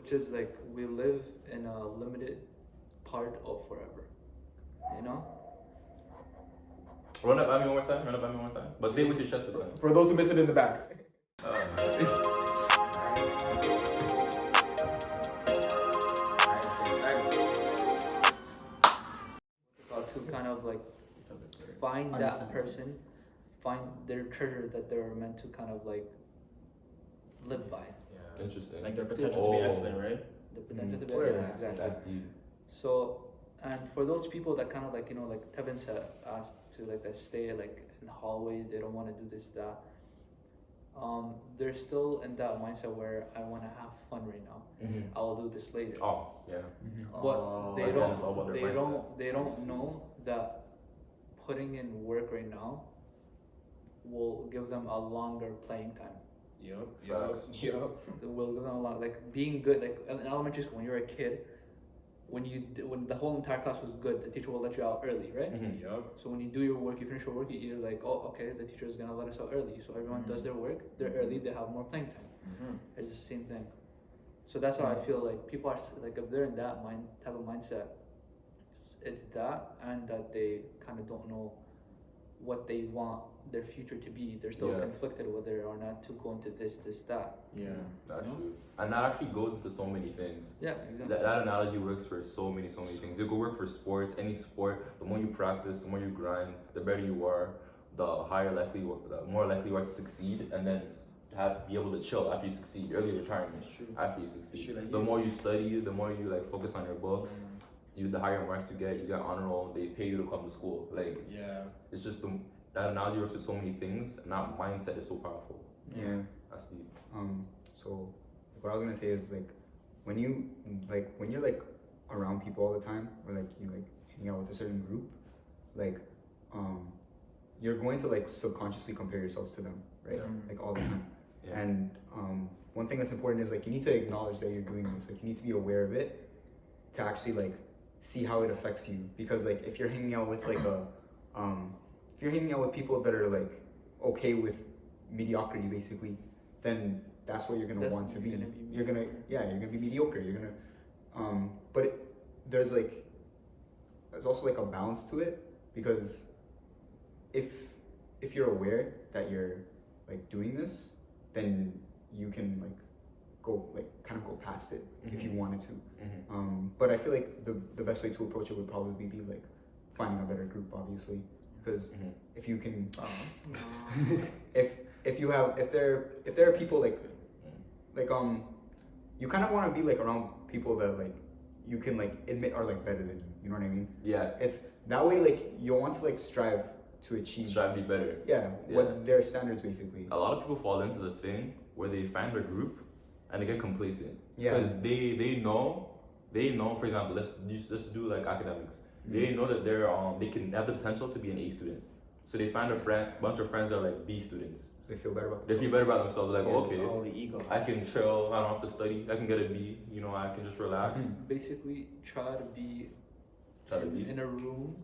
which is like we live in a limited part of forever, you know. Run up at me one more time. Run up at me one more time. But say it with your chest this time. For those who missed it in the back. To kind of like find that person, find their treasure that they're meant to kind of like live by. Yeah. Interesting. Like their potential to be excellent, right? The potential to be excellent, exactly. That's deep. So, and for those people that kind of like, you know, like Tevin said, asked to like that stay like in hallways, they don't want to do this, that. They're still in that mindset where I want to have fun right now. I will do this later. Oh, yeah. But they don't know that putting in work right now will give them a longer playing time. Yup. It will give them a lot, like being good, like in elementary school when you're a kid, when the whole entire class was good, the teacher will let you out early, right? Yup. So when you do your work, you finish your work, you're like, oh, okay, the teacher is gonna let us out early. So everyone does their work, they're early, they have more playing time. It's the same thing. So that's how I feel like people are like, if they're in that type of mindset, it's that, and that they kind of don't know what they want their future to be. They're still conflicted whether or not to go into this, that. Yeah, that's true. And that actually goes into so many things. Yeah, exactly. That analogy works for so many things. It could work for sports, any sport. The more you practice, the more you grind, the better you are, the more likely you are to succeed, and then be able to chill after you succeed. Early retirement after you succeed. The more you study, the more you like focus on your books. The higher marks you get honor roll, they pay you to come to school. Like, it's just that analogy works with so many things, and that mindset is so powerful. Yeah. That's deep. So what I was gonna say is like when you're like around people all the time, or like you like hang out with a certain group, like you're going to like subconsciously compare yourselves to them, right? Like all the time. And one thing that's important is like you need to acknowledge that you're doing this. Like you need to be aware of it to actually like see how it affects you. Because like if you're hanging out with like if you're hanging out with people that are like okay with mediocrity basically, then that's what you're gonna want to be. You're gonna be mediocre. You're gonna but there's also like a balance to it, because if you're aware that you're like doing this, then you can like go like kind of go past it if you wanted to. But I feel like the best way to approach it would probably be like finding a better group, obviously, because if you can if there are people like you kind of want to be like around people that like you can like admit are like better than you. You know what I mean? Yeah. It's that way like you'll want to like strive to be better. Yeah. What their standards basically. A lot of people fall into the thing where they find their group and they get complacent. Yeah. Because they know, for example, let's do like academics. They know that they can have the potential to be an A student. So they find a bunch of friends that are like B students. They feel better about themselves. Like, okay, all the ego. I can chill, I don't have to study, I can get a B, I can just relax. Basically try to be in a room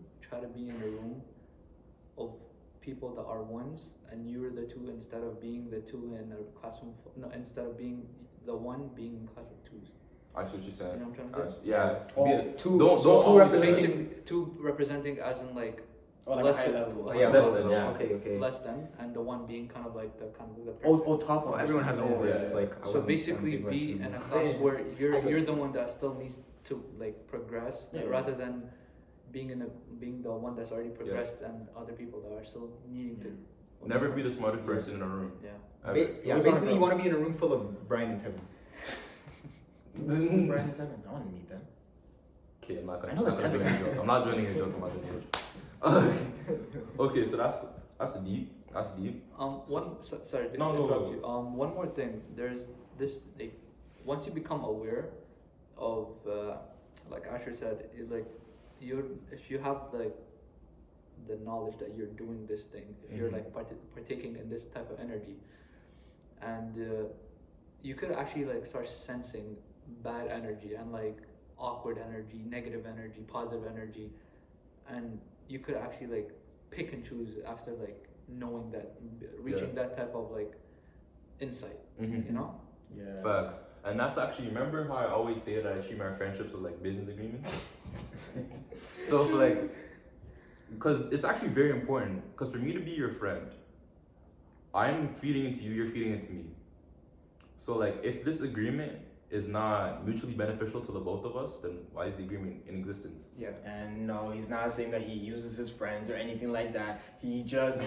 of people that are ones, and you're the two, instead of being the two in a classroom. No, instead of being the one being in class of twos. I see what you're saying. You know what I'm trying to say? Yeah. Two representing as in like less high level. Less than, Okay. Less than, and the one being kind of like the top of everyone has own like. So basically, be in a class where you're the one that still needs to like progress, rather than being the one that's already progressed and other people that are still needing to. Never be the smartest person in a room. Basically, you want to be in a room full of Brian and Tevins. Brian and Tevin, I want to meet them. Okay, I'm not joining your joke. I'm not joining your joke. Okay, so that's deep. Sorry to interrupt you. One more thing. There's this like, once you become aware of like Ashour said, if you have like the knowledge that you're doing this thing, if you're like partaking in this type of energy, and you could actually like start sensing bad energy and like awkward energy, negative energy, positive energy, and you could actually like pick and choose after like knowing that, reaching that type of like insight. You know? Yeah. Facts. And that's actually, remember how I always say that I treat my friendships with like business agreements? So it's like, because it's actually very important, because for me to be your friend, I'm feeding into you, you're feeding into me. So like, if this agreement is not mutually beneficial to the both of us, then why is the agreement in existence? Yeah. And no, he's not saying that he uses his friends or anything like that. He's just a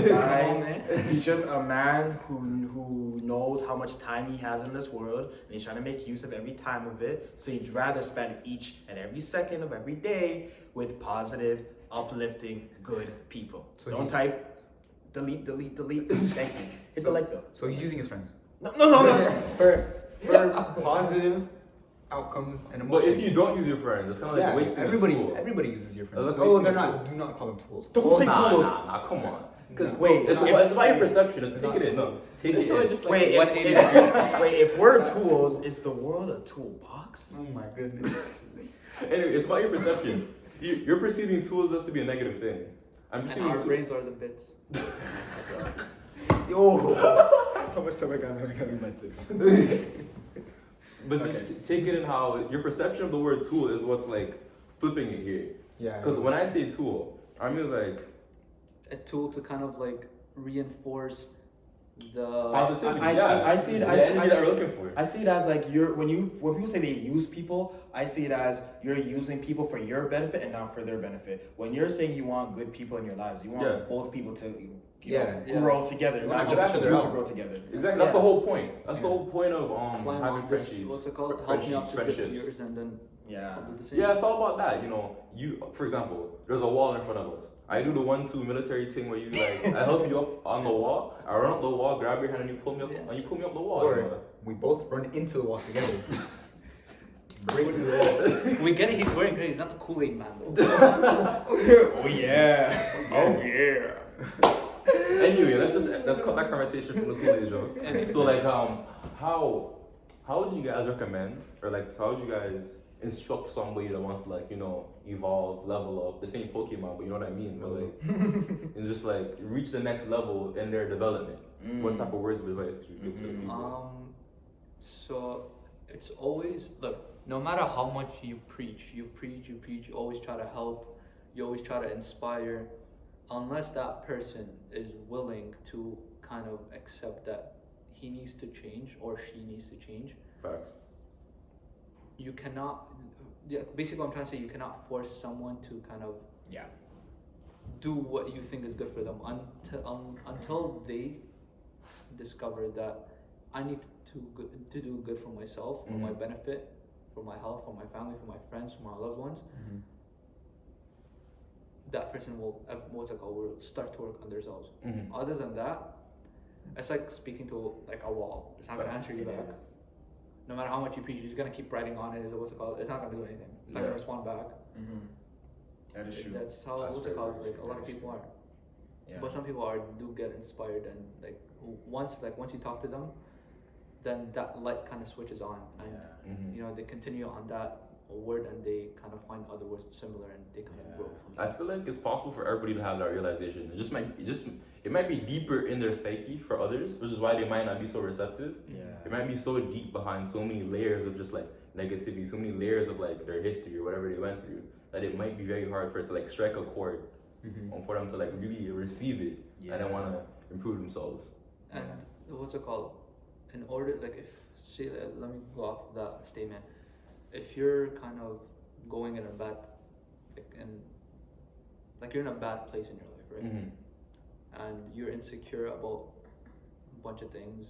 guy. He's just a man who knows how much time he has in this world, and he's trying to make use of every time of it. So he'd rather spend each and every second of every day with positive, uplifting, good people. So Don't he's- type delete. Thank you. Hit the like though. So he's using his friends No. for positive outcomes and But emotions. if you don't use your friends, it's kind of like wasting everybody, a tool. everybody uses your friends. Like Oh, wasting they're a not. tool. Do not call them tools. Don't say tools. Nah, come on. Because Wait, it's about your perception. They're Take it not in. No, tools. take it in. Just like Wait, 180 if we're tools, is the world a toolbox? Oh my goodness. Anyway, it's about your perception. You're perceiving tools as to be a negative thing. I'm And perceiving our tools. brains are the bits. Yo. How much time I got? I got my 6. But just take it in how your perception of the word tool is what's like flipping it here. Yeah. Because when I say tool, I mean like A tool to kind of like reinforce the positivity. I see it. The I energy that we're looking for. I see it as like when people say they use people, I see it as you're using people for your benefit and not for their benefit. When you're saying you want good people in your lives, you want both people to grow together, You not wanna just help each other you to out. grow together. Exactly. That's the whole point. That's the whole point of climb having on this, friendships. what's it called? Fr- Help me up to friendships, 50 years and then Yeah. I'll do the same. Yeah, it's all about that. You know, for example, there's a wall in front of us. I do the 1-2 military thing where you like, I help you up on the wall. I run up the wall, grab your hand, and you pull me up. And you pull me up the wall. Or you know? we both run into the wall together. Break through the wall. We get it, he's wearing gray, he's not the Kool-Aid man though. Oh yeah. Oh yeah. Anyway, let's cut that conversation from the Kool-Aid joke. So like, how would you guys recommend, or like, how would you guys instruct somebody that wants to like, you know, evolve, level up? This ain't Pokemon, but you know what I mean. But like, and just like reach the next level in their development. What type of words of advice could you give to people? So it's always, look, no matter how much you preach, you always try to help, you always try to inspire, unless that person is willing to kind of accept that he needs to change or she needs to change. Facts. You cannot, basically what I'm trying to say, you cannot force someone to kind of do what you think is good for them until they discover that I need to do good for myself, for my benefit, for my health, for my family, for my friends, for my loved ones. That person will start to work on themselves. Other than that, it's like speaking to like a wall. It's not gonna answer you back. No matter how much you preach, you're gonna keep writing on it. It's not gonna do anything. It's not gonna respond back. That is true. That's how That's like very a lot of people are. Yeah. But some people do get inspired, and like once you talk to them, then that light kind of switches on, and you know they continue on that word, and they kind of find other words similar, and they kind of grow from I that. feel like it's possible for everybody to have that realization. It might be deeper in their psyche for others, which is why they might not be so receptive. It might be so deep behind so many layers of just like negativity, so many layers of like their history or whatever they went through, that it might be very hard for it to like strike a chord, for them to like really receive it and then want to improve themselves. And what's it called? In order, like let me go off that statement. If you're kind of going in a bad, you're in a bad place in your life, right? And you're insecure about a bunch of things.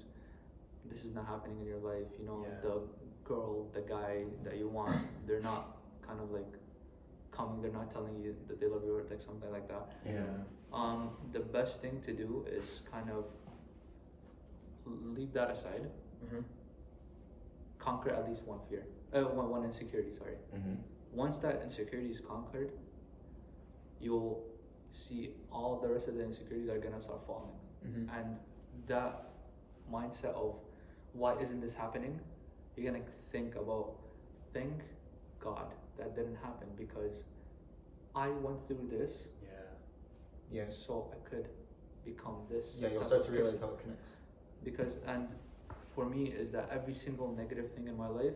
This is not happening in your life. You know, the girl, the guy that you want, they're not kind of like coming. They're not telling you that they love you or like something like that. The best thing to do is kind of leave that aside. Conquer at least one fear. One insecurity, sorry. Once that insecurity is conquered, you'll see all the rest of the insecurities are gonna start falling. And that mindset of why isn't this happening, you're gonna think about, thank God that didn't happen, because I went through this, so I could become this. Yeah, you'll type start of to realize person. how it connects. Because, and for me is that every single negative thing in my life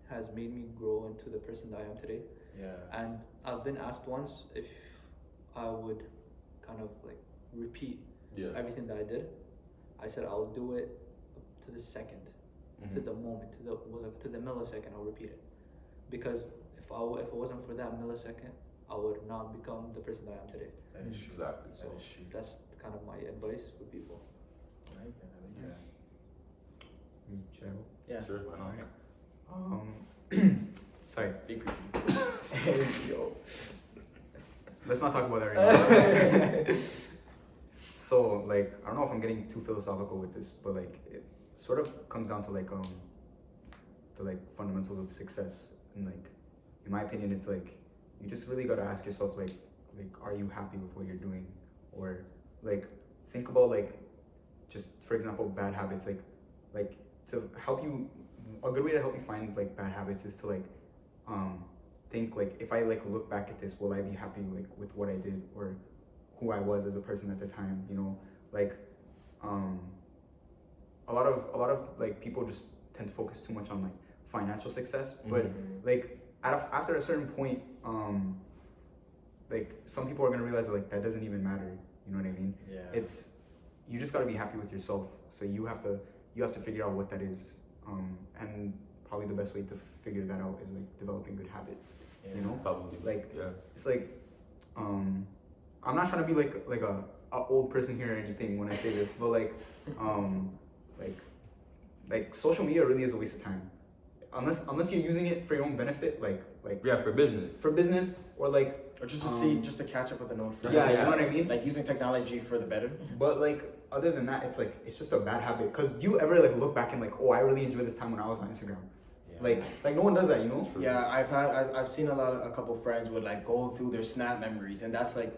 has made me grow into the person that I am today. Yeah. And I've been asked once if I would kind of like repeat everything that I did. I said I'll do it to the second, to the moment, to the millisecond. I'll repeat it, because if it wasn't for that millisecond, I would not become the person that I am today. That is true. Exactly. So that's kind of my advice for people. I like that. Should I go? Yeah. Sure, why not? Sorry. Big creepy. Yo. Let's not talk about that right now. So, like, I don't know if I'm getting too philosophical with this, but like, it sort of comes down to like the like fundamentals of success, and like, in my opinion, it's like you just really gotta ask yourself like, are you happy with what you're doing, or like, think about like, just for example, bad habits, like to help you. A good way to help you find like bad habits is to like, think like, if I like look back at this, will I be happy like with what I did or who I was as a person at the time? You know, like, a lot of like people just tend to focus too much on like financial success, but like after a certain point, like some people are gonna realize that like that doesn't even matter. You know what I mean? Yeah. It's, you just gotta be happy with yourself. So you have to figure out what that is, and probably the best way to figure that out is like developing good habits. Yeah. You know, Probably. like Yeah. it's like, I'm not trying to be like a old person here or anything when I say this, but like, like social media really is a waste of time, unless you're using it for your own benefit, like Yeah, for business. or like, Or just to see, just to catch up with the notifications. yeah, you know what I mean. Like using technology for the better. But like, other than that, it's like, it's just a bad habit. Cause do you ever like look back and like, oh, I really enjoyed this time when I was on Instagram. Yeah. Like no one does that, you know. Yeah, I've seen a couple friends would like go through their Snap memories, and that's like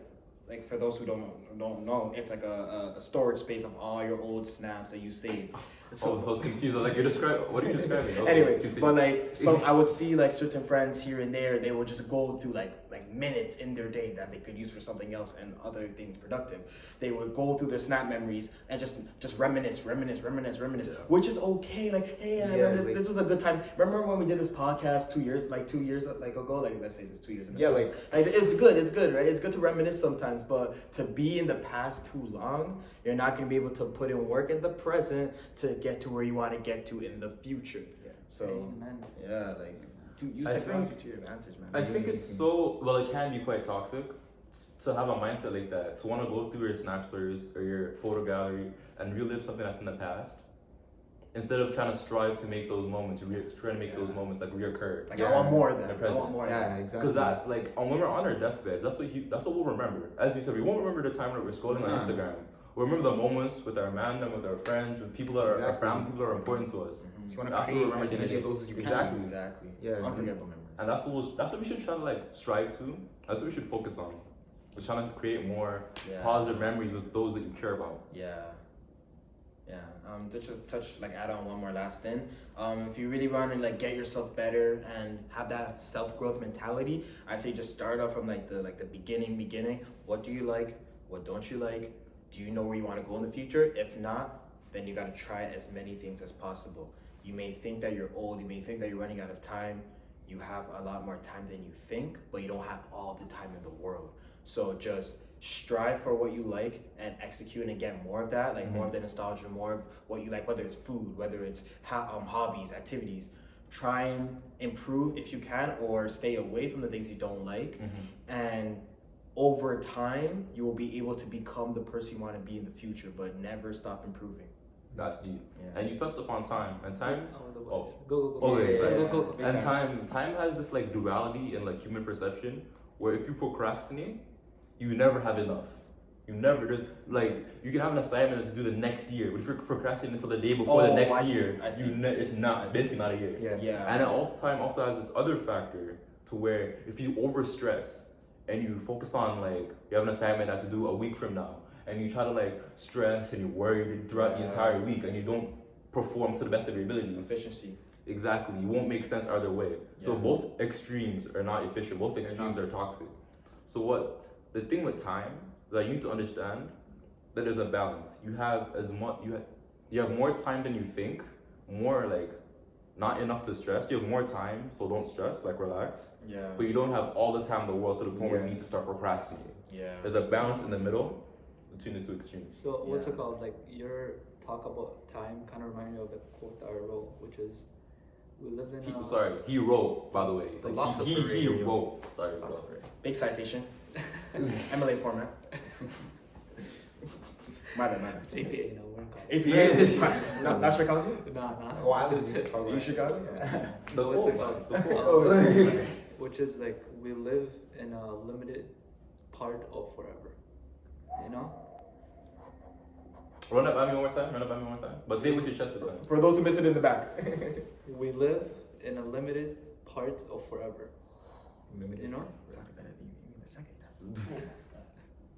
for those who don't know, it's like a storage space of all your old snaps that you saved. So I was confused. I was like, what are you describing? Okay, Anyway, continue. but like, so I would see like certain friends here and there, they would just go through like minutes in their day that they could use for something else and other things productive. They would go through their Snap memories and just reminisce, which is okay. Like, hey, this was a good time. Remember when we did this podcast 2 years ago? Like, let's say this 2 years. Like it's good, right? It's good to reminisce sometimes, but to be in the past too long, you're not gonna be able to put in work in the present to get to where you want to get to in the future. Yeah. So, Amen. yeah, like use technology to your advantage, man. I think it's so, well, it can be quite toxic to have a mindset like that, to want to go through your Snap stories or your photo gallery and relive something that's in the past, instead of trying to strive to make those moments, trying to make those moments like reoccur. Like, I want more of that. The present. I want more of that. Yeah, exactly. Because that, like, when we're on our deathbeds, that's what we'll remember. As you said, we won't remember the time that we're scrolling on Instagram. We'll remember the moments with our man and with our friends, with people that are our family, people that are important to us. You want to That's what create we're as many of those as you can. Exactly. Yeah. Unforgettable memories. And that's what we should try to like strive to. That's what we should focus on. We're trying to create more positive memories with those that you care about. Yeah. Just add on one more last thing. If you really want to like get yourself better and have that self-growth mentality, I say just start off from like the beginning. What do you like? What don't you like? Do you know where you want to go in the future? If not, then you got to try as many things as possible. You may think that you're old, you may think that you're running out of time. You have a lot more time than you think, but you don't have all the time in the world. So just strive for what you like and execute and get more of that, like more of the nostalgia, more of what you like, whether it's food, whether it's hobbies, activities. Try and improve if you can, or stay away from the things you don't like. And over time, you will be able to become the person you want to be in the future, but never stop improving. That's deep. Yeah. And you touched upon time. And time. Go. And time has this like duality in like human perception, where if you procrastinate, you never have enough. You can have an assignment to do the next year, but if you're procrastinating until the day before the next year, it's basically not a year. Yeah. And time also has this other factor to where if you overstress and you focus on like you have an assignment that's to do a week from now, and you try to like stress and you worry throughout the entire week, and you don't perform to the best of your ability. Efficiency. Exactly. You won't make sense either way. So both extremes are not efficient. Both extremes are toxic. So the thing with time is that you need to understand that there's a balance. You have you have more time than you think, more like not enough to stress. You have more time, so don't stress, like relax. Yeah. But you don't have all the time in the world to the point where you Yeah. need to start procrastinating. Yeah. There's a balance in the middle between the two extremes. So what's Yeah. it called? Like your talk about time kind of reminded me of the quote that I wrote, which is, "We live in a." Sorry, he wrote, by the way. Like, Philosopher he radio. wrote. Sorry, bro. Big citation. MLA format. My bad. It's APA, no, we're in college. APA? not Chicago? Nah. Oh, I was in Chicago. You Chicago? The What's it quote, called? man, the quote. Which is like, we live in a limited part of forever. You know? Run it by me one more time. But say it with your chest this time. For those who missed it in the back. We live in a limited part of forever. You know?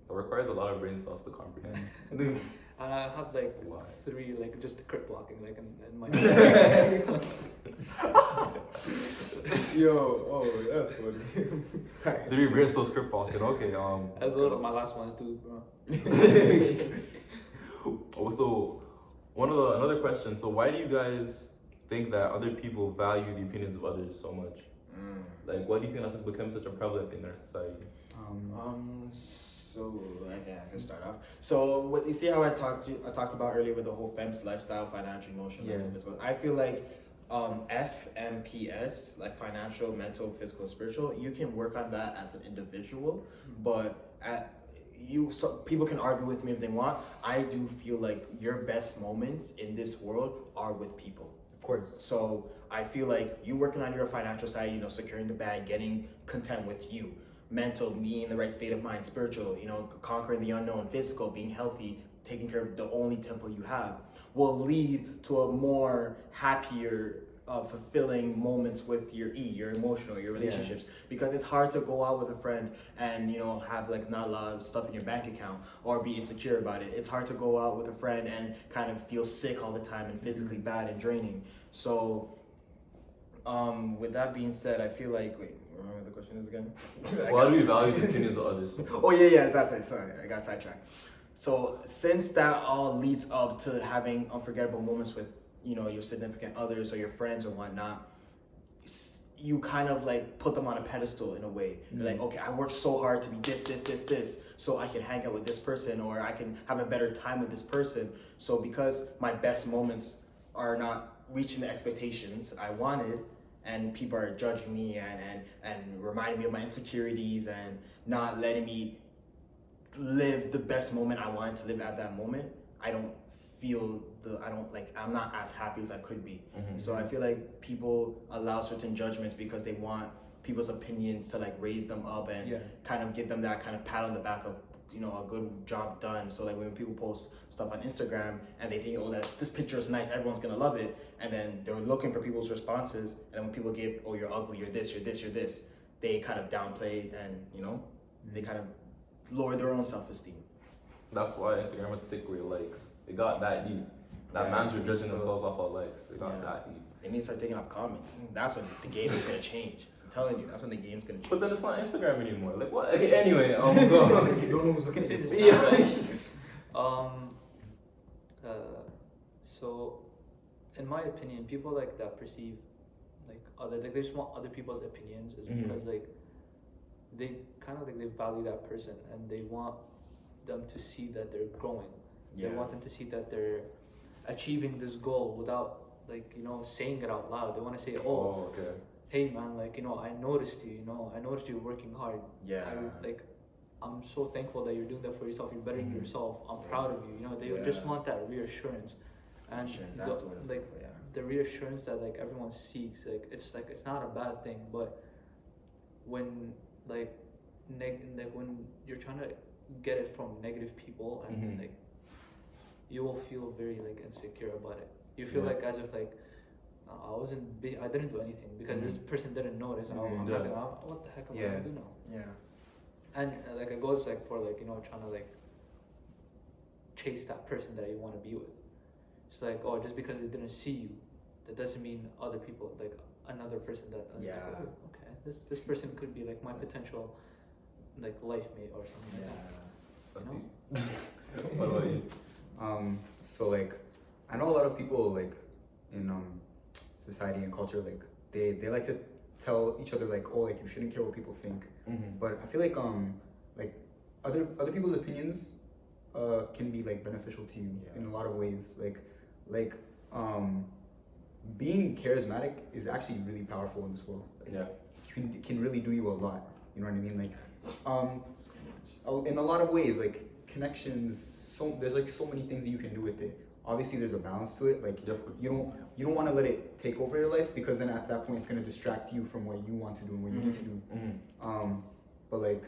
It requires a lot of brain cells to comprehend. And I have like Why? 3, like just crit blocking, like in my. Yo, oh, that's funny. 3 brain cells script walking. Okay, As well as my last ones too, bro. Also, another question. So, why do you guys think that other people value the opinions of others so much? Like, why do you think that's become such a prevalent thing in our society? So I can start off. So what you see how I talked about earlier with the whole FEMS lifestyle, financial, emotional, mental, physical. I feel like FMPS, like financial, mental, physical, spiritual, you can work on that as an individual, but people can argue with me if they want. I do feel like your best moments in this world are with people. Of course. So I feel like you working on your financial side, securing the bag, getting content with you. Mental, being in the right state of mind. Spiritual, conquering the unknown. Physical, being healthy, taking care of the only temple you have, will lead to a more happier, fulfilling moments with your emotional, your relationships. Because it's hard to go out with a friend and have like not a lot of stuff in your bank account or be insecure about it. It's hard to go out with a friend and kind of feel sick all the time and physically bad and draining. So with that being said, I feel like remember what the question is again? Why do we value the opinions of others? Oh yeah, that's it. Sorry, I got sidetracked. So since that all leads up to having unforgettable moments with your significant others or your friends or whatnot, you kind of like put them on a pedestal in a way. You're like, okay, I worked so hard to be this, so I can hang out with this person or I can have a better time with this person. So because my best moments are not reaching the expectations I wanted, and people are judging me and reminding me of my insecurities and not letting me live the best moment I wanted to live at that moment, I'm not as happy as I could be. So I feel like people allow certain judgments because they want people's opinions to like raise them up and kind of give them that kind of pat on the back of a good job done. So like when people post stuff on Instagram and they think, this picture is nice, everyone's gonna love it, and then they're looking for people's responses, and then when people give, oh, you're ugly, you're this, they kind of downplay and they kind of lower their own self-esteem. That's why Instagram had to take away likes. It got that deep. That man's were judging themselves off of likes. It got that deep. They need to start taking off comments. That's when the game is gonna change. I'm telling you, that's when the game's gonna change. But then it's not Instagram anymore. Like what? Okay, anyway, go. You don't know who's looking at you. So, in my opinion, people like that perceive they just want other people's opinions is because they kind of they value that person and they want them to see that they're growing. They want them to see that they're achieving this goal without saying it out loud. They want to say, hey man, I noticed you, I noticed you working hard. I'm so thankful that you're doing that for yourself. You're bettering yourself. I'm proud of you. They just want that reassurance, and the reassurance that everyone seeks. It's not a bad thing, but when when you're trying to get it from negative people and you will feel very insecure about it. You feel as if I didn't do anything because this person didn't notice. What the heck am I gonna do now? And it goes for trying to chase that person that you want to be with. It's just because they didn't see you, that doesn't mean other people another person that this person could be my potential life mate or something like that. What about you? So I know a lot of people like in society and culture, like they like to tell each other like, oh, like you shouldn't care what people think. But I feel like other people's opinions can be like beneficial to you in a lot of ways. Like being charismatic is actually really powerful in this world. Like, can really do you a lot. You know what I mean? Like in a lot of ways, like connections. So there's like so many things that you can do with it. Obviously, there's a balance to it. Like you don't want to let it take over your life, because then at that point it's gonna distract you from what you want to do and what you need to do. But like,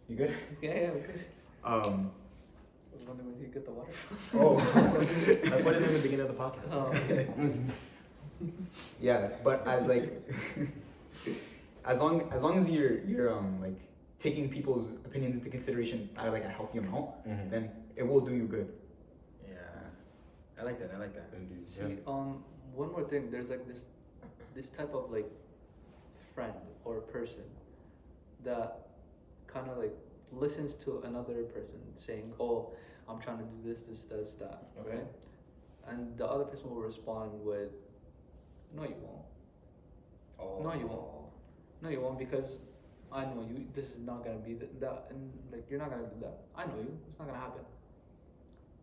you good? Yeah, good. I was wondering when you get the water. I put it in the beginning of the podcast. Yeah, but I like as long as you're like taking people's opinions into consideration at like a healthy amount, then it will do you good. Yeah, I like that. Indeed. See, one more thing. There's like this type of like friend or person that kind of like listens to another person saying, "Oh, I'm trying to do this, that," Okay. right? And the other person will respond with, "No, you won't. Oh. No, you won't. No, you won't, because I know you. This is not gonna be that, and like you're not gonna do that. I know you. It's not gonna happen."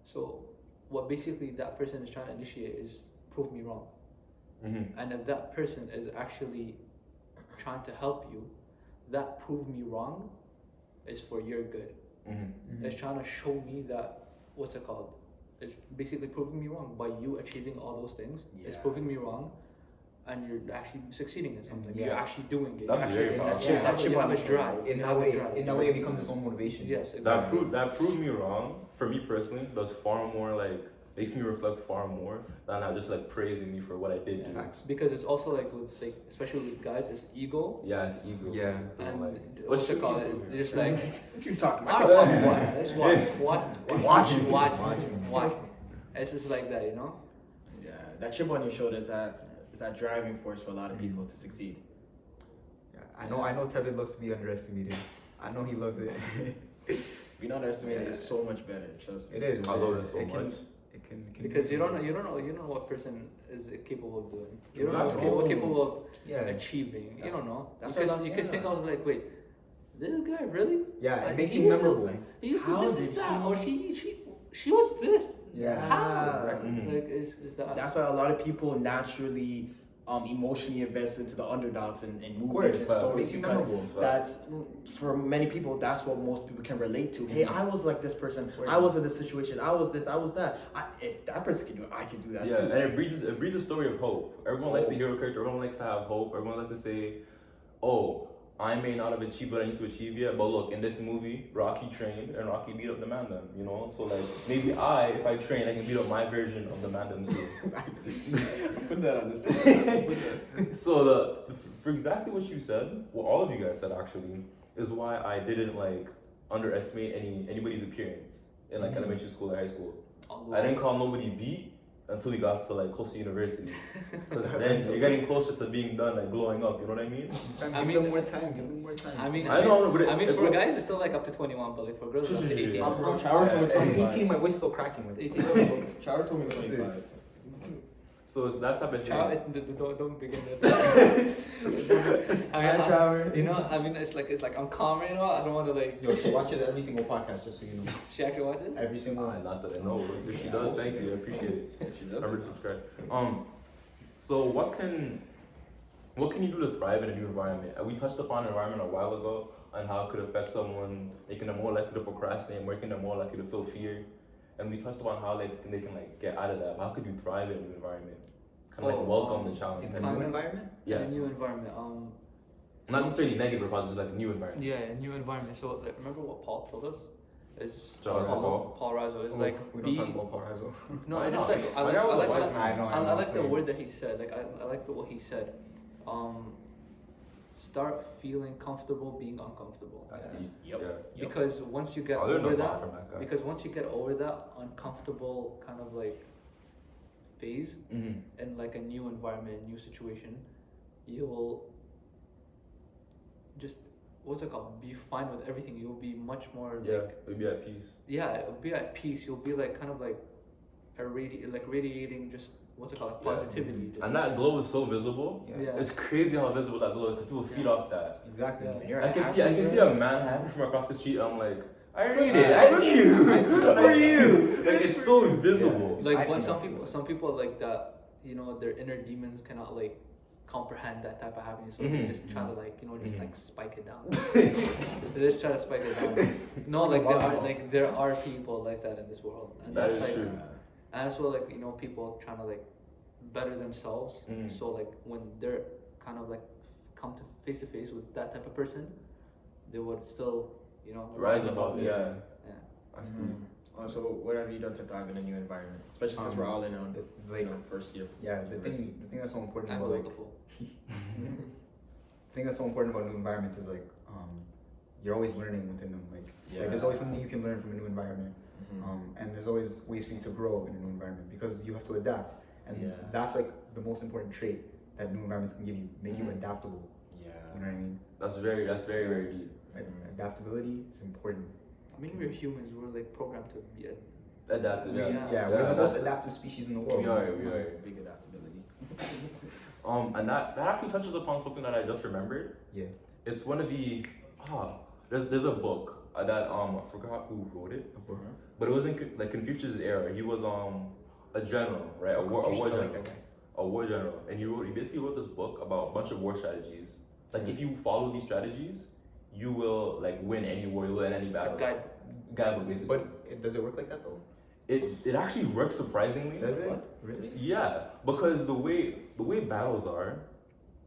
So, what basically that person is trying to initiate is prove me wrong. And if that person is actually trying to help you, that prove me wrong is for your good. It's trying to show me that, what's it called? It's basically proving me wrong by you achieving all those things. It's proving me wrong, and you're actually succeeding in something. You're actually doing it. That's very powerful. You have a drive. In that way, it becomes its own motivation. Yes, exactly. That proved me wrong. For me personally, does far more like makes me reflect far more than just like praising me for what I did. Yeah. Because it's also like with like, especially with guys, it's ego. Yeah, it's ego. Yeah. And like, what's it called? It's just like, What you talking I about? don't know, just watch. It's just like that, you know. Yeah, that chip on your shoulder is that driving force for a lot of people to succeed. Yeah, I know Tevin loves to be underestimated. I know he loves it. Being underestimated is so much better. Trust me. It is. I love it so much. It can Because you don't know what person is capable of doing. You don't know what's capable of achieving. You don't know. Because you could think, I was like, wait, this guy really? Yeah, Like, it makes he you used to- memorable. He used to How this, did that, he- or she was this. Yeah. How? Exactly. Like is that? That's why a lot of people naturally emotionally invest into the underdogs and course, movies and but it stories, makes you because memorable. that's, for many people, that's what most people can relate to. Hey, I was like this person. Right. I was in this situation. I was this. I was that. If that person can do it, I can do that Yeah, too. and it breeds a story of hope. Everyone likes the hero character. Everyone likes to have hope. Everyone likes to say, "Oh, I may not have achieved what I need to achieve yet, but look, in this movie, Rocky trained and Rocky beat up the man them, you know? So like, maybe if I train, I can beat up my version of the man them too." Put that on this. So for exactly what you said, what all of you guys said actually, is why I didn't like underestimate anybody's appearance in like elementary school or high school. I didn't call nobody beat until we got to like close to university. Because then you're getting closer to being done, like glowing up, you know what I mean? Give them more time. Give them more time. I mean, but for guys it's still like up to 21, but like for girls it's up to 18. Bro, Shower told me 18, my voice still cracking. Like, 18. Shower told me 25. So it's that type of thing. Don't begin that. Shower. You know, I mean, it's like I'm calm, you know. I don't want to like. yo, she watches every single podcast, just so you know. She actually watches. Every single one. Not that I know, but if she does, thank you, I appreciate it. She does. Remember to subscribe. So what can you do to thrive in a new environment? We touched upon environment a while ago and how it could affect someone, making them more likely to procrastinate, making them more likely to feel fear. And we touched upon how they can like get out of that. How could you thrive in a new environment? Kind of like welcome the challenge. In a new environment? Yeah. In a new environment. Not necessarily negative, but just like a new environment. Yeah, a new environment. So like, remember what Paul told us? Is Shout out to Paul. Paul Razzo. It's like we don't talk about Paul Razzo. No, I I just know. like I I like know I like the the- wise man. I like the word that he said. Like I like what he said. Start feeling comfortable being uncomfortable. That's deep. Yep. Yeah. Because once you get I learned a over lot that, from that guy. because once you get over that uncomfortable kind of like phase in like a new environment, new situation, you will just what's it called? Be fine with everything. You'll be much more Yeah, like we'll be at peace. yeah, be at peace. You'll be like kind of like radiating just what's it called, positivity. And that glow is so visible. Yeah. Yeah. It's crazy how visible that glow is because people feed off that. Exactly. Yeah. When you're I can happy, see a man happy from across the street. I'm like, I read it. I I see you. feel I see you. Like it's so visible. Like I but feel some people like that, you know, their inner demons cannot like comprehend that type of happiness, so they Mhm. just try to like, you know, just Mhm. like spike it down. They just try to spike it down. No, like there are people like that in this world, and That that's is like, true. and as well, like, you know, people trying to like better themselves. Mhm. So like when they're kind of like come to face with that type of person, they would still, you know, Rise above. it. Yeah. Yeah. That's Mhm. deep. Also, what have you done to thrive in a new environment? Especially since we're all in on It's like first year. yeah, the thing that's so important And about like beautiful. the thing that's so important about new environments is like you're always learning within them. Like Yeah. there's always something you can learn from a new environment. Mhm. And there's always ways for you to grow in a new environment because you have to adapt. And Yeah. that's like the most important trait that new environments can give you, make you Mhm. adaptable. Yeah. You know what I mean? That's very deep. Like, Mhm. adaptability is important. I mean, we're humans. We're like programmed to be. Adaptive. Yeah. Yeah. We're the most that's- adaptive species in the world. We are. Big adaptability. And that actually touches upon something that I just remembered. Yeah. It's one of the there's a book that I forgot who wrote it, but it was in like Confucius' era. He was a general, right? A war Confucius, I like general, that guy. a war general, and he basically wrote this book about a bunch of war strategies. Like if you follow these strategies, you will like win any war, you will win any battle. Guidebook basically. But does it work like that though? It actually works surprisingly. Does it? Really? Yeah, because the way battles are,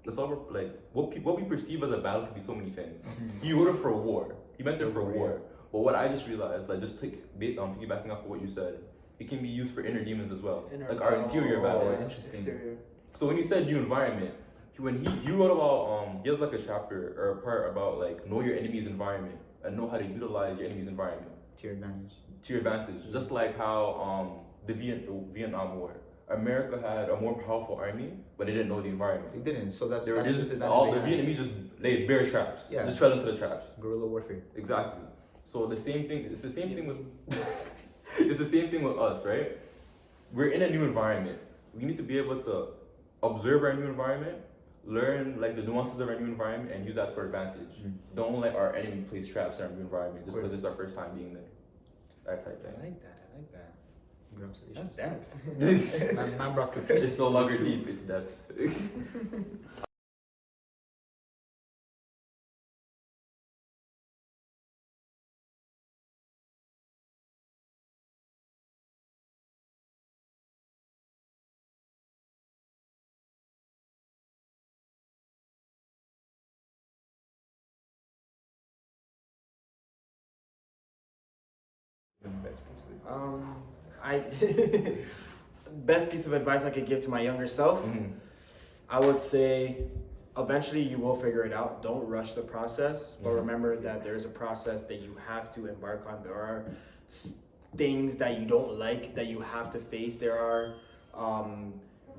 it's all like what we perceive as a battle can be so many things. You wrote it for a war. You meant it for a war. But what I just realized, like just piggybacking off of what you said, it can be used for inner demons as well, like our interior battles. Interesting. Exterior. So when you said new environment, when he wrote about he has like a chapter or a part about like know your enemy's environment and know how to utilize your enemy's environment To your advantage. to your advantage. Just like how the Vietnam War, America had a more powerful army, but they didn't know the environment. They didn't, so that's They were that's just the all the disadvantage they Vietnamese just laid bare traps. Yeah. Just fell into the traps. had. Guerrilla warfare. Exactly. So the same thing. It's the same thing with. It's the same thing with us, right? We're in a new environment. We need to be able to observe our new environment, learn like the nuances of our new environment, and use that to our advantage. Don't let our enemy place traps in our new environment just because it's our first time being there. That type I thing. like that. I like that. Good That's observation. depth. Man brought It's no longer deep. It's depth. Best piece of it. I best piece of advice I could give to my younger self, Mhm. I would say eventually you will figure it out. Don't rush the process, but remember that there's a process that you have to embark on. There are things that you don't like that you have to face. There are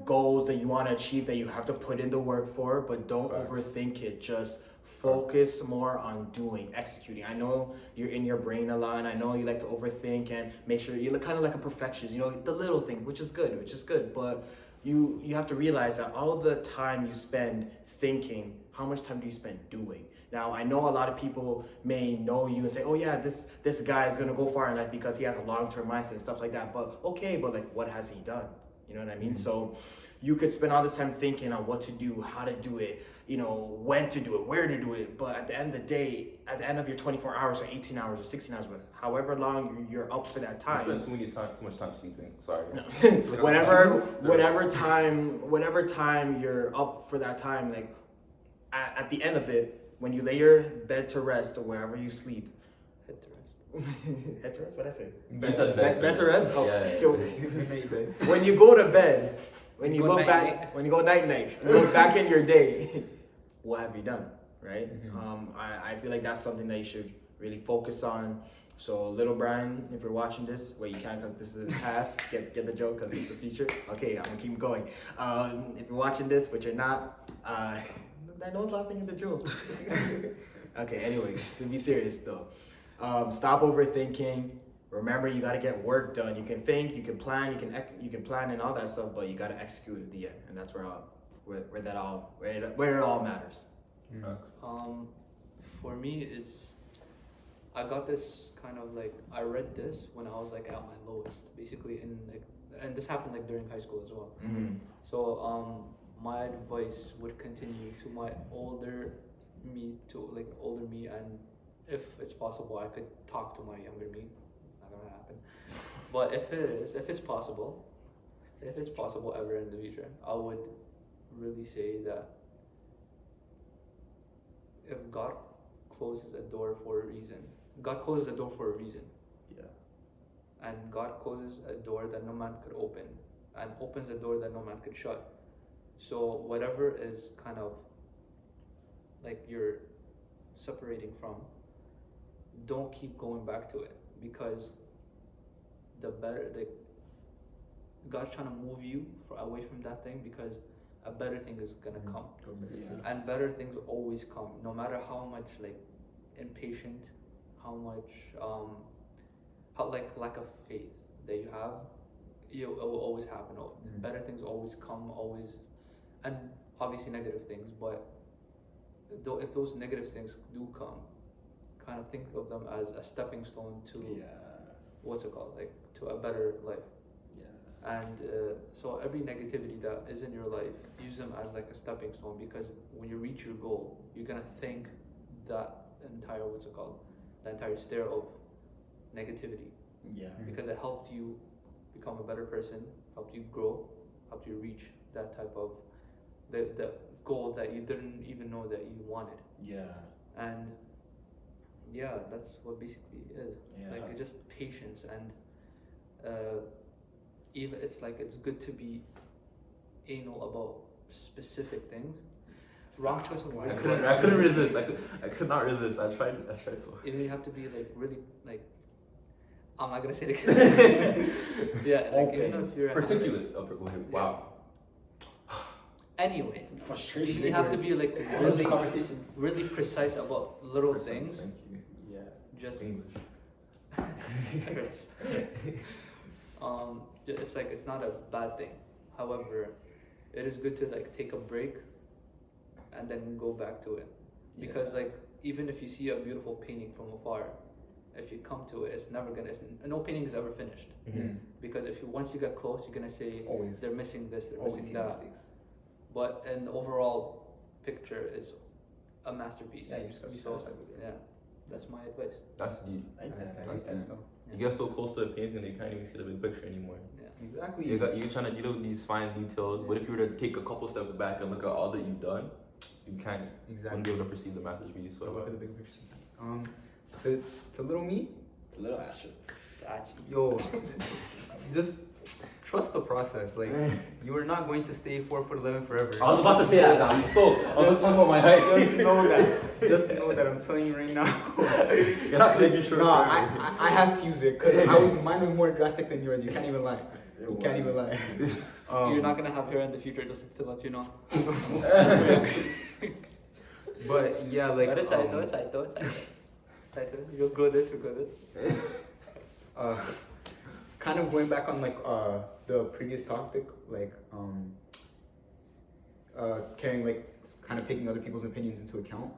goals that you want to achieve that you have to put in the work for, but don't overthink it. Just focus more on doing, executing. I know you're in your brain a lot, and I know you like to overthink and make sure you look kind of like a perfectionist, you know, the little thing, which is good, but you have to realize that all the time you spend thinking, how much time do you spend doing? Now, I know a lot of people may know you and say, oh yeah, this guy is gonna go far in life because he has a long-term mindset and stuff like that, but okay, but like what has he done? You know what I mean? So you could spend all this time thinking on what to do, how to do it, you know, when to do it, where to do it, but at the end of the day, at the end of your 24 hours or 18 hours or 16 hours, but however long you're up for that I time, spend too much time sleeping. Sorry. whatever time you're up for that time, like at the end of it, when you lay your bed to rest or wherever you sleep, Head to rest. head to rest, what'd I say? You said bed. Bed to rest? Oh, Yeah. yo, when you go to bed, when you Go look back, night-night. when you go night, you look back in your day, what have you done, right? Mhm. I feel like that's something that you should really focus on. So, little Brian, if you're watching this, well, you can't because this is the past. Get the joke because it's the future. Okay, I'm gonna keep going. If you're watching this, but you're not, I know it's laughing at the joke. Okay, anyways, to be serious though, stop overthinking. remember, you gotta get work done. You can think, you can plan, you can plan and all that stuff, but you gotta execute at the end, and that's where it all matters. For me, it's I got this kind of like I read this when I was like at my lowest, basically, and this happened like during high school as well. So my advice would continue to my older me, and if it's possible, I could talk to my younger me. Not gonna happen. But if it's possible ever in the future, I would really say that if God closes a door for a reason, God closes a door for a reason. Yeah. And God closes a door that no man could open, and opens a door that no man could shut. So whatever is kind of like you're separating from, don't keep going back to it, because God's trying to move you away from that thing, because a better thing is gonna come. Yeah. And better things always come, no matter how much like impatient, how much how like lack of faith that you have, it will always happen. Better things always come, always, and obviously negative things, but if those negative things do come, kind of think of them as a stepping stone to what's it called, like to a better life. And so every negativity that is in your life, use them as like a stepping stone, because when you reach your goal, you're gonna thank that entire the entire stair of negativity. Because it helped you become a better person, helped you grow, helped you reach that type of the goal that you didn't even know that you wanted. And that's what basically is. Like just patience, and even it's good to be anal about specific things. Wrong choice of words. I couldn't resist. I could not resist. I tried so. You have to be like really like. I'm not gonna say it again. Even if you're particular. Wow. Anyway, frustration. You have to be like really precise about little things. Thank you. Just English. It's like it's not a bad thing. However, it is good to like take a break and then go back to it, because like even if you see a beautiful painting from afar, if you come to it, it's never gonna. No painting is ever finished, because once you get close, you're gonna say they're missing this, they're missing that. Mistakes. But an overall picture is a masterpiece. Yeah, you just gotta be satisfied with it. Yeah, that's my advice. That's deep. I like that stuff. You get so close to the painting that you can't even see the big picture anymore. Exactly. You're trying to deal with these fine details, but if you were to take a couple steps back and look at all that you've done, you can't wouldn't be able to perceive the masterpiece. So look at the big picture sometimes. To little me, Little Ashour. yo, just trust the process. Like you are not going to stay 4'11" forever. I was about to say that now. I was talking about my height. Just know that I'm telling you right now. You're not gonna be sure. No, I have to use it because mine was more drastic than yours. You can't even lie. You can't even lie. You're not gonna have hair in the future, just to let you know. But yeah, like. But it's tight. You'll grow this, you'll grow this. Kind of going back on like the previous topic, like caring, like kind of taking other people's opinions into account.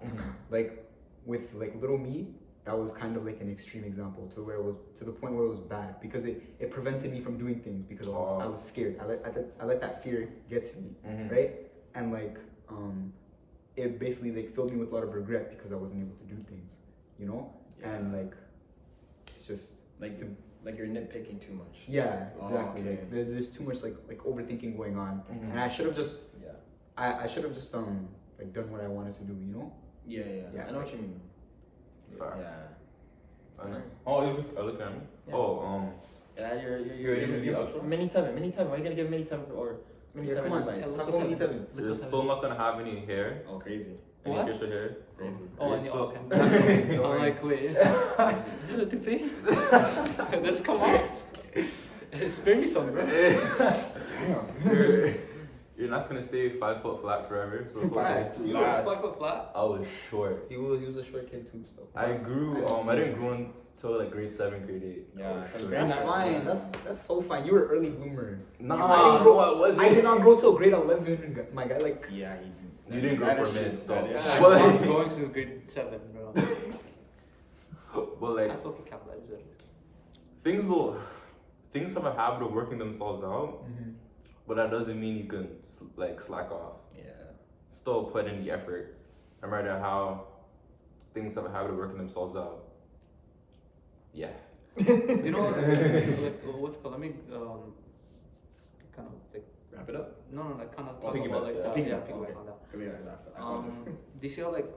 Like with like little me, that was kind of like an extreme example to where it was to the point where it was bad, because it prevented me from doing things because I was scared. I let that fear get to me, right? And like it basically like filled me with a lot of regret because I wasn't able to do things, you know? And like it's just like you're nitpicking too much. Yeah, exactly. Like there's too much like overthinking going on, and I should have just I should have just like done what I wanted to do, you know? Yeah. I know what you mean. I know. Oh, you're looking at me. Yeah. Oh, Yeah, you're ready to be outro? Mini Tevin. Why are you gonna give Mini Tevin or Mini Tevin Come on, advice? talk about me, Tevin. you're still not gonna have any hair, Oh, crazy. any What? facial hair. Crazy. Oh, You're and still- okay. Don't I'm worry. like, wait, is it a toupee? Let's come on. Spare me some, bro. you're not gonna stay 5 foot flat forever. So it's okay. You were 5 foot flat? I was short. He was a short kid too, still. I grew. I didn't grow until like grade 7, grade 8. Yeah, That's fine. That's so fine. You were an early bloomer. Nah, I didn't grow. I wasn't. I did not grow till grade 11. My guy, like. Yeah, you didn't grow for a minute, though. I've Well, been growing since grade 7, bro. but like That's okay, capitalize it. things have a habit of working themselves out, but that doesn't mean you can like slack off. Yeah. Still put in the effort, no matter how things have a habit of working themselves out. Yeah. You know, like, what's it called? Let me kind of like Wrap it up. no, like kind of Oh, talk piggyback, about like yeah. that. Piggyback, Yeah, okay. piggyback on that. Do you see how like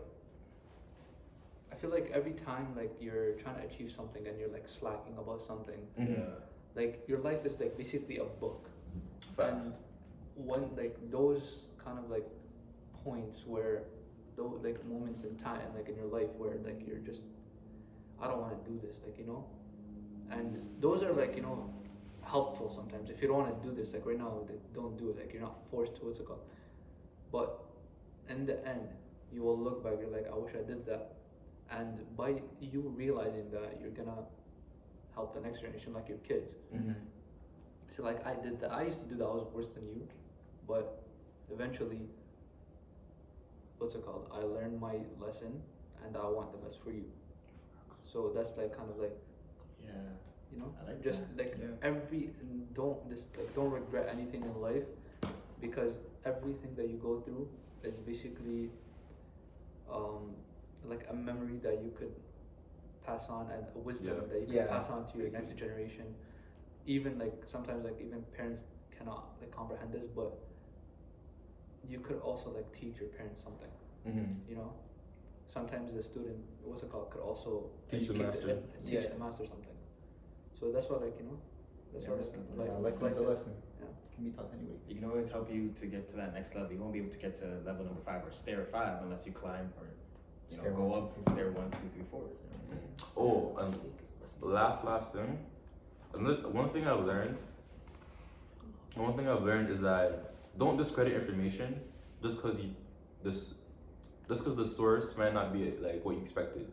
I feel like every time like you're trying to achieve something and you're like slacking about something, like your life is like basically a book. Facts. And when like those kind of like points where those like moments in time like in your life where like you're just I don't want to do this, like, you know, and those are like, you know, helpful sometimes. If you don't want to do this, like right now, don't do it. Like you're not forced to. What's it called? But in the end, you will look back. You're like, I wish I did that. And by you realizing that, you're gonna help the next generation, like your kids. So like I did that. I used to do that. I was worse than you, but eventually, what's it called? I learned my lesson, and I want the best for you. So that's like kind of like, you know, I like just that. like don't regret anything in life, because everything that you go through is basically like a memory that you could pass on and a wisdom that you can pass on to your next generation. Even like sometimes like even parents cannot like comprehend this, but you could also like teach your parents something. You know, sometimes the student, what's it called, could also Teach the educate master. teach the master something. So that's what, like, you know, that's what Lesson is a lesson. Yeah. Can be taught anyway. It can always help you to get to that next level. You won't be able to get to level number 5 or stair 5 unless you climb or Stair go one. up stair 1, 2, 3, 4. Oh, and last thing. One thing I've learned is that don't discredit information just because the source might not be like what you expected.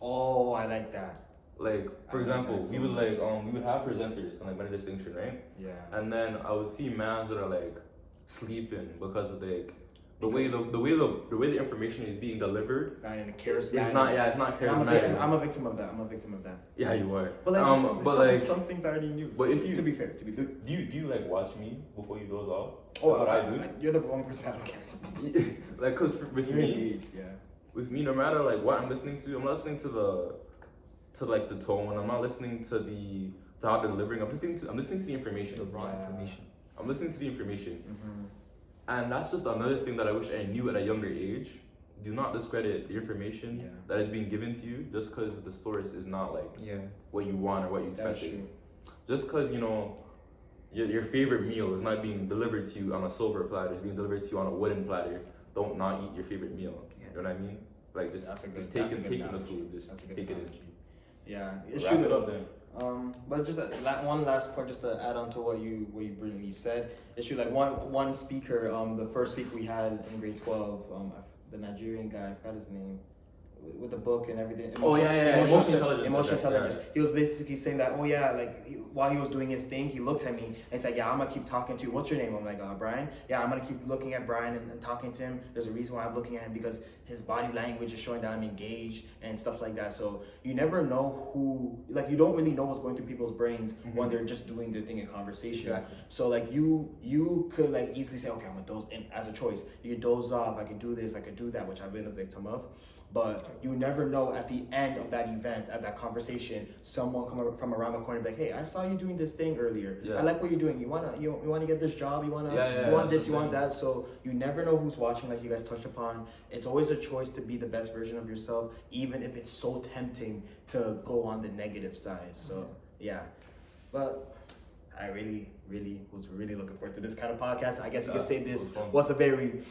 Oh, I like that. Like for I like example, that so we would much. we would have presenters on like Better Distinction, right? Yeah. And then I would see mans that are like sleeping because of like the way the information is being delivered. It's not in a charismatic. It's not charismatic. I'm a victim of that. Yeah, you are. But like, but like, some things I already knew. but if you to be fair, do you like watch me before you doze off? oh, what I do. You're the wrong person. I don't care. Like, cause with You're me, engaged, yeah. with me, no matter like what I'm listening to, I'm not listening to the tone. I'm not listening to how they're delivering. I'm listening to the information. The raw information. I'm listening to the information. And that's just another thing that I wish I knew at a younger age. Do not discredit the information that is being given to you just because the source is not like what you want or what you That's expected. true. Just because, you know, your favorite meal is not being delivered to you on a silver platter, it's being delivered to you on a wooden platter. Don't not eat your favorite meal. You know what I mean? Like just take the food, just take it in. Yeah, Wrap it up then. But just one last part, just to add on to what you brilliantly said. It's true. Like one speaker, the first speaker we had in grade 12, the Nigerian guy, I forgot his name, with the book and everything. Emotional intelligence. He was basically saying that, while he was doing his thing, he looked at me and he said, I'm gonna keep talking to you. What's your name? I'm like, Brian. Yeah, I'm gonna keep looking at Brian and talking to him. There's a reason why I'm looking at him, because his body language is showing that I'm engaged and stuff like that. So you never know you don't really know what's going through people's brains when they're just doing their thing in conversation. Exactly. So like you could like easily say, okay, I'm gonna doze in as a choice. You could doze off, I could do this, I could do that, which I've been a victim of. But you never know at the end of that event, at that conversation, someone come from around the corner and be like, hey, I saw you doing this thing earlier. Yeah. I like what you're doing. You wanna get this job, you want this, you want that. So you never know who's watching, like you guys touched upon. It's always a choice to be the best version of yourself, even if it's so tempting to go on the negative side. So yeah. But I really was looking forward to this kind of podcast. I guess you could say this was a very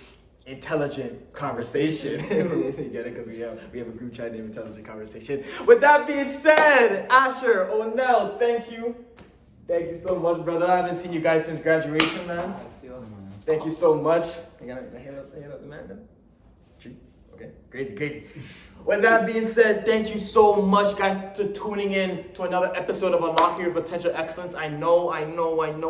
intelligent conversation. You get it? Because we have a group chat named Intelligent Conversation. With that being said, Ashour Oneil, thank you so much, brother. I haven't seen you guys since graduation, man. Thank you so much. I gotta hit up the man then. Tree. Okay. Crazy. With that being said, thank you so much, guys, to tuning in to another episode of Unlocking Your Potential Excellence. I know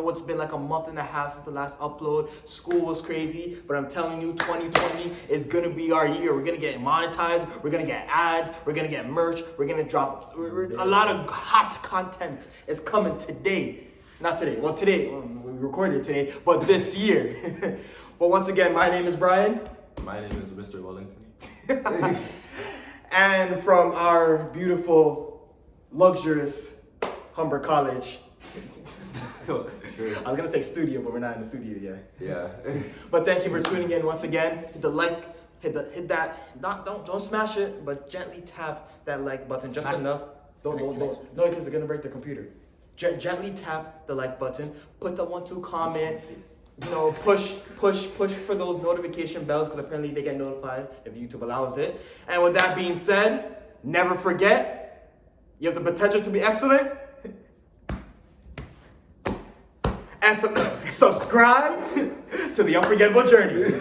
it's been like a month and a half since the last upload. School was crazy, but I'm telling you, 2020 is gonna be our year. We're gonna get monetized, we're gonna get ads, we're gonna get merch, we're gonna drop a lot of hot content is coming today. Not today, well today, we recorded it today, but this year. But once again, my name is Brian. My name is Mr. Wellington. And from our beautiful, luxurious Humber College. I was gonna say studio, but we're not in the studio yet. Yeah. But thank you for tuning in once again. Hit the like, hit that. Don't smash it, but gently tap that like button just enough. Don't. No, because it's gonna break the computer. Gently tap the like button. Put the 1-2 comment. You know, push for those notification bells because apparently they get notified if YouTube allows it. And with that being said, never forget, you have the potential to be excellent. And subscribe to the Unforgettable Journey.